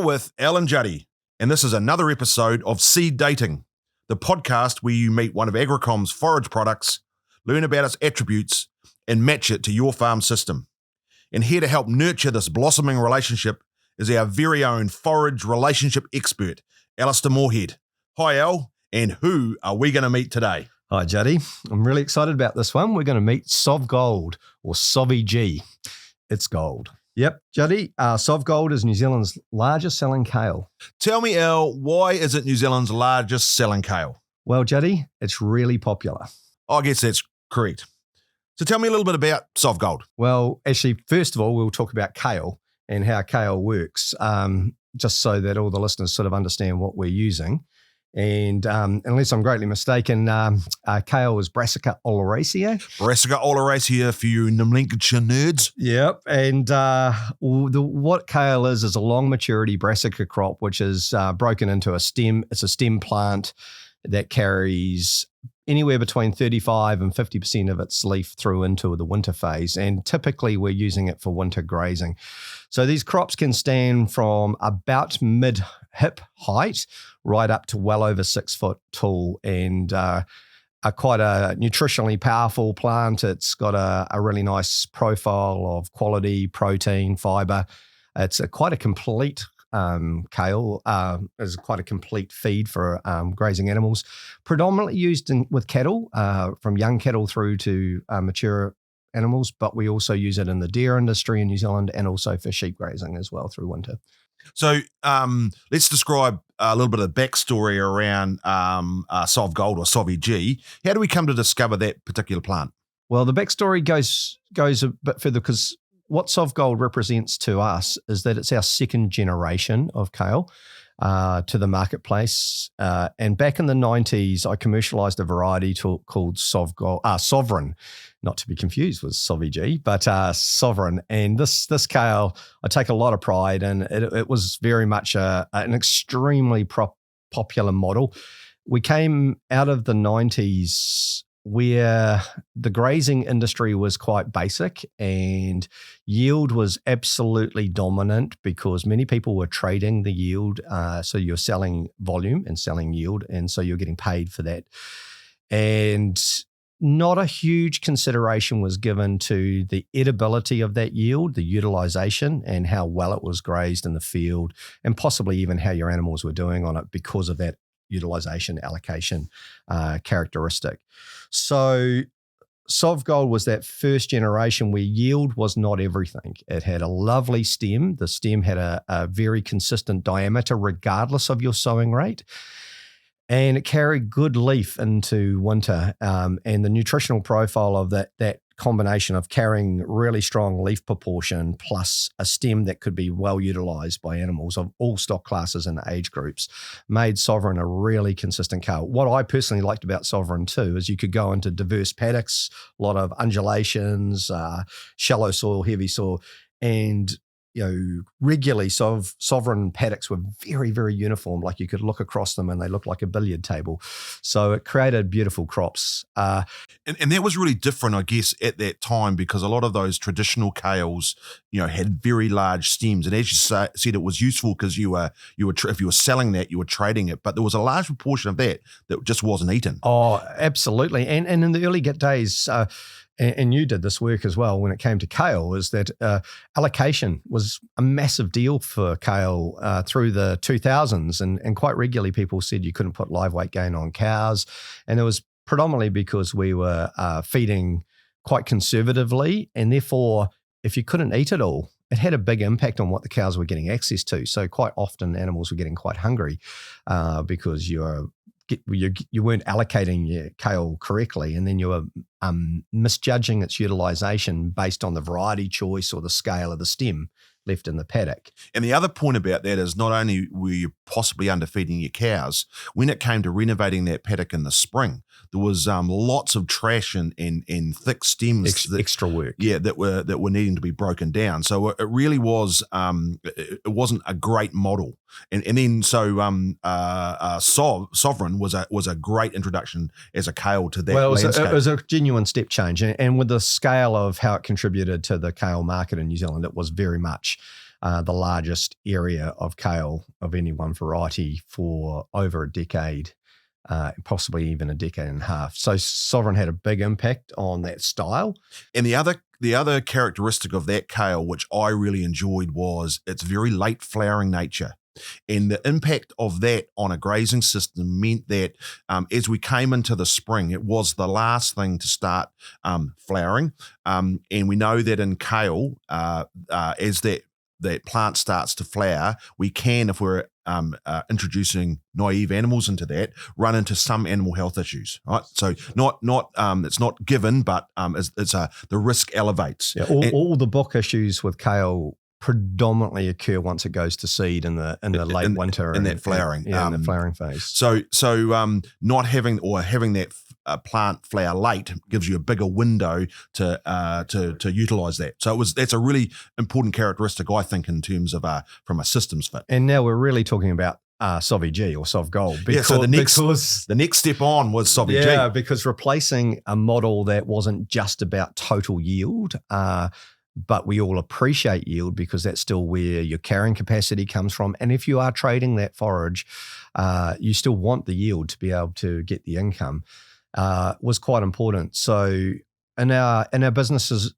with Al and Juddy, and this is another episode of Seed Dating, the podcast where you meet one of Agricom's forage products, learn about its attributes, and match it to your farm system. And here to help nurture this blossoming relationship is our very own forage relationship expert, Alistair Moorhead. Hi, Al, and who are we going to meet today? Hi, Juddy. I'm really excited about this one. We're going to meet SovGold, or SovG. It's gold. Yep, Juddy, SovGold is New Zealand's largest selling kale. Tell me, Al, why is it New Zealand's largest selling kale? Well, Juddy, it's really popular. I guess that's correct. So tell me a little bit about SovGold. Well, actually, first of all, we'll talk about kale and how kale works, just so that all the listeners sort of understand what we're using. And unless I'm greatly mistaken, kale is Brassica oleracea. Brassica oleracea for you Lincolnshire nerds. Yep. And what kale is a long maturity brassica crop, which is broken into a stem. It's a stem plant that carries anywhere between 35 and 50% of its leaf through into the winter phase. And typically we're using it for winter grazing. So these crops can stand from about mid-hip height right up to well over 6 foot tall, and are quite a nutritionally powerful plant. It's got a really nice profile of quality, protein, fiber. It's quite a complete kale is quite a complete feed for grazing animals, predominantly used with cattle, from young cattle through to mature animals, but we also use it in the deer industry in New Zealand and also for sheep grazing as well through winter. So let's describe a little bit of the backstory around SovGold or SovG. How do we come to discover that particular plant? Well, the backstory goes a bit further, because what SovGold represents to us is that it's our second generation of kale to the marketplace. And back in the 90s, I commercialized a variety called SovGold, Sovereign, not to be confused with SovG, but Sovereign. And this kale, I take a lot of pride in. It was very much an extremely popular model. We came out of the 90s where the grazing industry was quite basic and yield was absolutely dominant because many people were trading the yield. So you're selling volume and selling yield, and so you're getting paid for that. And not a huge consideration was given to the edibility of that yield, the utilization, and how well it was grazed in the field, and possibly even how your animals were doing on it because of that utilization allocation characteristic. So SovGold was that first generation where yield was not everything. It had a lovely stem. The stem had a very consistent diameter regardless of your sowing rate. And it carried good leaf into winter. And the nutritional profile of that combination of carrying really strong leaf proportion plus a stem that could be well utilized by animals of all stock classes and age groups made Sovereign a really consistent kale. What I personally liked about Sovereign too is you could go into diverse paddocks, a lot of undulations, shallow soil, heavy soil, and regularly Sovereign paddocks were very, very uniform. Like you could look across them and they looked like a billiard table. So it created beautiful crops. And that was really different, I guess, at that time, because a lot of those traditional kales, had very large stems. And as you said, it was useful because you were if you were selling that, you were trading it. But there was a large proportion of that just wasn't eaten. Oh, absolutely. And in the early days, and you did this work as well when it came to kale, is that allocation was a massive deal for kale through the 2000s. And quite regularly people said you couldn't put live weight gain on cows. And it was predominantly because we were feeding quite conservatively. And therefore, if you couldn't eat it all, it had a big impact on what the cows were getting access to. So quite often animals were getting quite hungry because you weren't allocating your kale correctly, and then you were misjudging its utilization based on the variety choice or the scale of the stem left in the paddock. And the other point about that is not only were you possibly underfeeding your cows, when it came to renovating that paddock in the spring, there was lots of trash and thick stems extra work. Yeah, that were needing to be broken down. So it really was it wasn't a great model. And then Sovereign was a great introduction as a kale to that landscape. It was a genuine step change, and with the scale of how it contributed to the kale market in New Zealand, it was very much the largest area of kale of any one variety for over a decade, possibly even a decade and a half. So Sovereign had a big impact on that style. And the other characteristic of that kale, which I really enjoyed, was its very late flowering nature. And the impact of that on a grazing system meant that as we came into the spring, it was the last thing to start flowering. And we know that in kale, as that plant starts to flower, we can, if we're introducing naive animals into that, run into some animal health issues, right? So not it's not given, but the risk elevates. Yeah, all the book issues with kale predominantly occur once it goes to seed in the late winter in that flowering, in the flowering phase. So not having that plant flower late gives you a bigger window to utilize that. So that's a really important characteristic, I think, in terms of from a systems fit. And now we're really talking about SovG or SovGold. So the next step on was SovG. Yeah, because replacing a model that wasn't just about total yield, but we all appreciate yield because that's still where your carrying capacity comes from. And if you are trading that forage, you still want the yield to be able to get the income, was quite important. So in our business's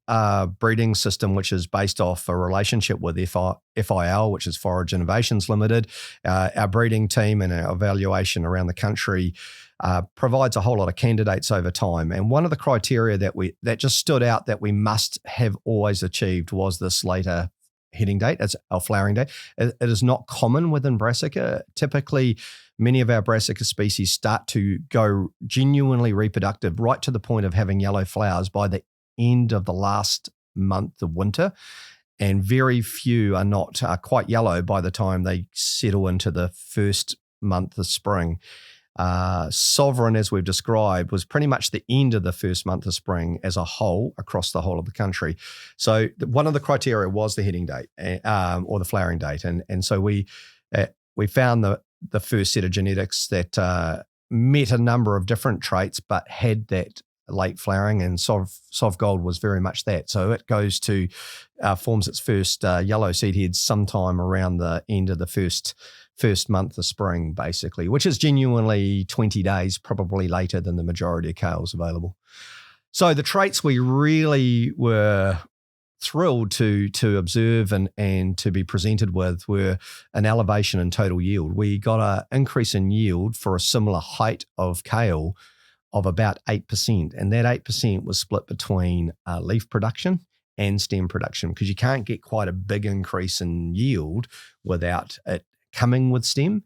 breeding system, which is based off a relationship with FIL, which is Forage Innovations Limited, our breeding team and our evaluation around the country provides a whole lot of candidates over time. And one of the criteria that just stood out that we must have always achieved was this later heading date, as our flowering date. It is not common within brassica. Typically, many of our brassica species start to go genuinely reproductive right to the point of having yellow flowers by the end of the last month of winter. And very few are not quite yellow by the time they settle into the first month of spring. Sovereign, as we've described, was pretty much the end of the first month of spring as a whole across the whole of the country. So one of the criteria was the heading date or the flowering date. And so we found the first set of genetics that met a number of different traits but had that late flowering, and SovGold was very much that. So it goes to forms its first yellow seed heads sometime around the end of the first month of spring, basically, which is genuinely 20 days, probably later than the majority of kales available. So the traits we really were thrilled to observe and to be presented with were an elevation in total yield. We got an increase in yield for a similar height of kale of about 8%. And that 8% was split between leaf production and stem production, because you can't get quite a big increase in yield without it coming with stem.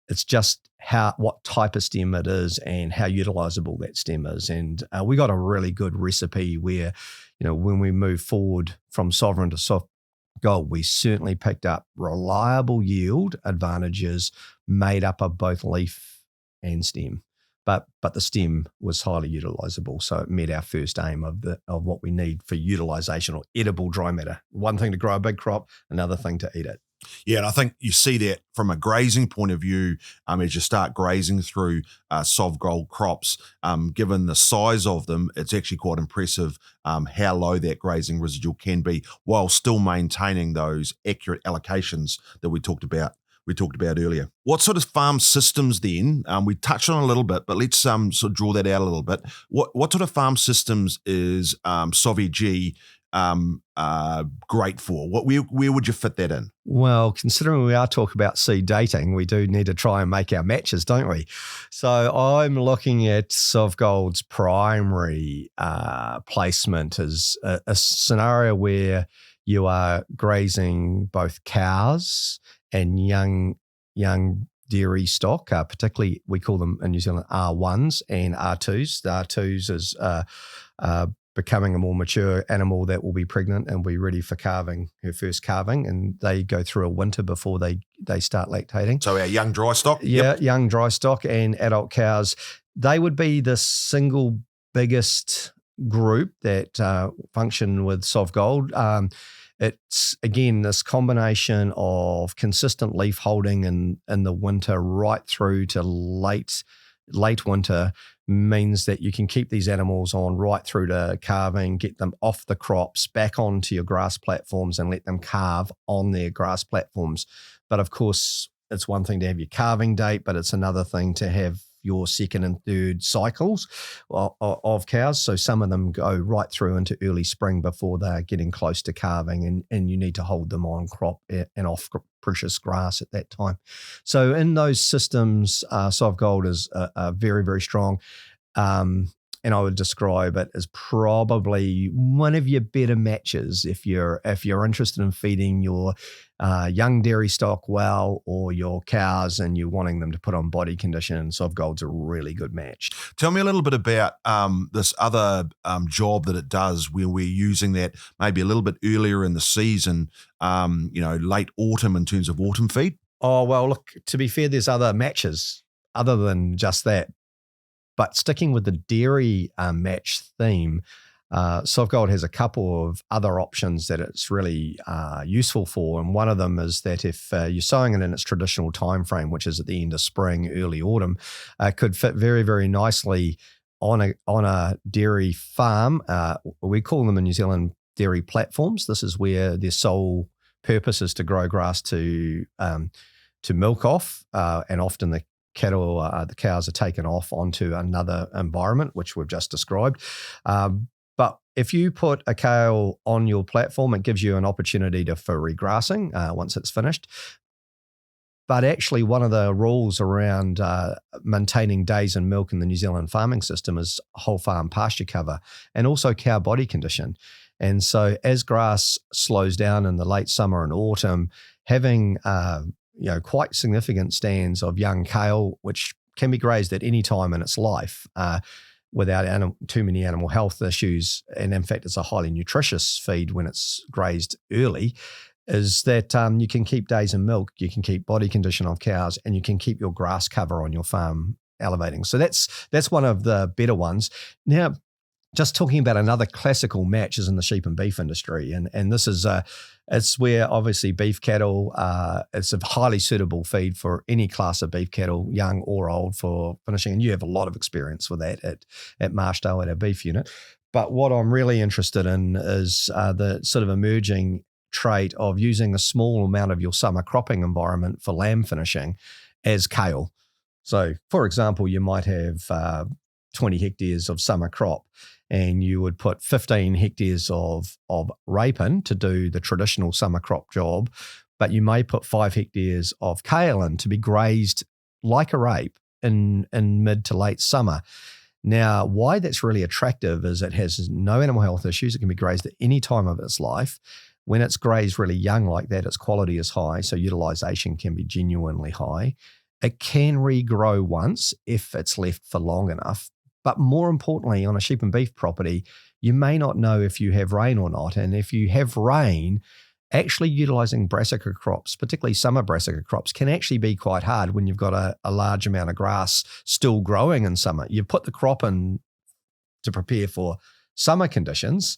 It's just what type of stem it is and how utilizable that stem is. And we got a really good recipe where, when we move forward from Sovereign to SovGold, we certainly picked up reliable yield advantages made up of both leaf and stem. But the stem was highly utilizable, so it met our first aim of what we need for utilization or edible dry matter. One thing to grow a big crop, another thing to eat it. Yeah, and I think you see that from a grazing point of view as you start grazing through SovGold crops. Given the size of them, it's actually quite impressive how low that grazing residual can be while still maintaining those accurate allocations that we talked about earlier. What sort of farm systems then, we touched on a little bit, but let's sort of draw that out a little bit. What sort of farm systems is SovG great for? Where would you fit that in? Well, considering we are talking about seed dating, we do need to try and make our matches, don't we? So I'm looking at SovGold's primary placement as a scenario where you are grazing both cows and young dairy stock, particularly we call them in New Zealand R1s and R2s. The R2s is becoming a more mature animal that will be pregnant and be ready for calving, her first calving, and they go through a winter before they start lactating. So our young dry stock? Yeah, yep. Young dry stock and adult cows. They would be the single biggest group that function with SovGold. It's, again, this combination of consistent leaf holding in the winter right through to late late winter means that you can keep these animals on right through to calving, get them off the crops, back onto your grass platforms and let them calve on their grass platforms. But of course, it's one thing to have your calving date, but it's another thing to have your second and third cycles of cows. So some of them go right through into early spring before they're getting close to calving, and you need to hold them on crop and off precious grass at that time. So in those systems, SovGold is a very, very strong. And I would describe it as probably one of your better matches if you're interested in feeding your young dairy stock well, or your cows and you're wanting them to put on body condition. SovGold's a really good match. Tell me a little bit about this other job that it does, where we're using that maybe a little bit earlier in the season, late autumn in terms of autumn feed. Oh, well, look, to be fair, there's other matches other than just that. But sticking with the dairy match theme, SovGold has a couple of other options that it's really useful for. And one of them is that if you're sowing it in its traditional time frame, which is at the end of spring, early autumn, could fit very, very nicely on a dairy farm. We call them in New Zealand dairy platforms. This is where their sole purpose is to grow grass to milk off, and often the cows are taken off onto another environment, which we've just described. But if you put a kale on your platform, it gives you an opportunity for regrassing once it's finished. But actually, one of the rules around maintaining days in milk in the New Zealand farming system is whole farm pasture cover and also cow body condition. And so as grass slows down in the late summer and autumn, having quite significant stands of young kale, which can be grazed at any time in its life without too many animal health issues. And in fact, it's a highly nutritious feed when it's grazed early, is that you can keep days in milk, you can keep body condition of cows, and you can keep your grass cover on your farm elevating. So that's one of the better ones. Now, just talking about another classical match is in the sheep and beef industry. And this is it's where obviously beef cattle, it's a highly suitable feed for any class of beef cattle, young or old, for finishing. And you have a lot of experience with that at Marshdale at our beef unit. But what I'm really interested in is the sort of emerging trait of using a small amount of your summer cropping environment for lamb finishing as kale. So, for example, you might have 20 hectares of summer crop, and you would put 15 hectares of rape in to do the traditional summer crop job, but you may put 5 hectares of kale in to be grazed like a rape in mid to late summer. Now, why that's really attractive is it has no animal health issues. It can be grazed at any time of its life. When it's grazed really young like that, its quality is high, so utilisation can be genuinely high. It can regrow once if it's left for long enough. But more importantly, on a sheep and beef property, you may not know if you have rain or not. And if you have rain, actually utilising brassica crops, particularly summer brassica crops, can actually be quite hard when you've got a large amount of grass still growing in summer. You put the crop in to prepare for summer conditions,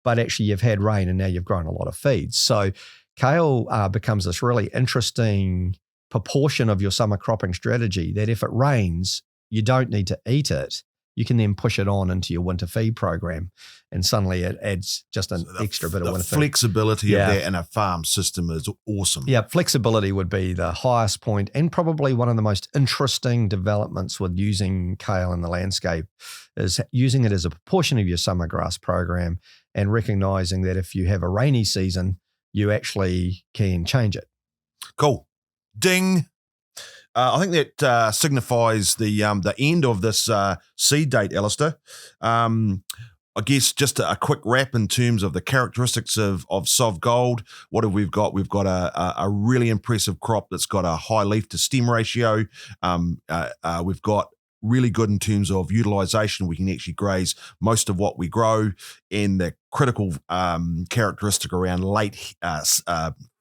but actually you've had rain and now you've grown a lot of feed. So kale becomes this really interesting proportion of your summer cropping strategy that if it rains, you don't need to eat it. You can then push it on into your winter feed program, and suddenly it adds just an extra bit of winter feed. The flexibility of that in a farm system is awesome. Yeah, flexibility would be the highest point, and probably one of the most interesting developments with using kale in the landscape is using it as a proportion of your summer grass program and recognizing that if you have a rainy season, you actually can change it. Cool. Ding. I think that signifies the end of this seed date, Alistair. I guess just a quick wrap in terms of the characteristics of SovGold. What have we got? We've got a really impressive crop that's got a high leaf to stem ratio. We've got really good in terms of utilisation. We can actually graze most of what we grow, and the critical characteristic around late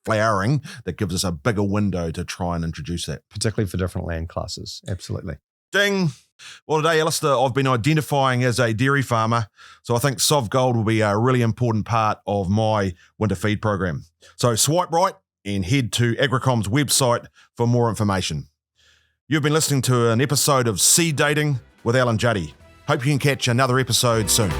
flowering that gives us a bigger window to try and introduce that. Particularly for different land classes. Absolutely. Ding. Well, today, Alistair, I've been identifying as a dairy farmer, so I think SovGold will be a really important part of my winter feed program. So swipe right and head to Agricom's website for more information. You've been listening to an episode of Seed Dating with Alan Juddy. Hope you can catch another episode soon.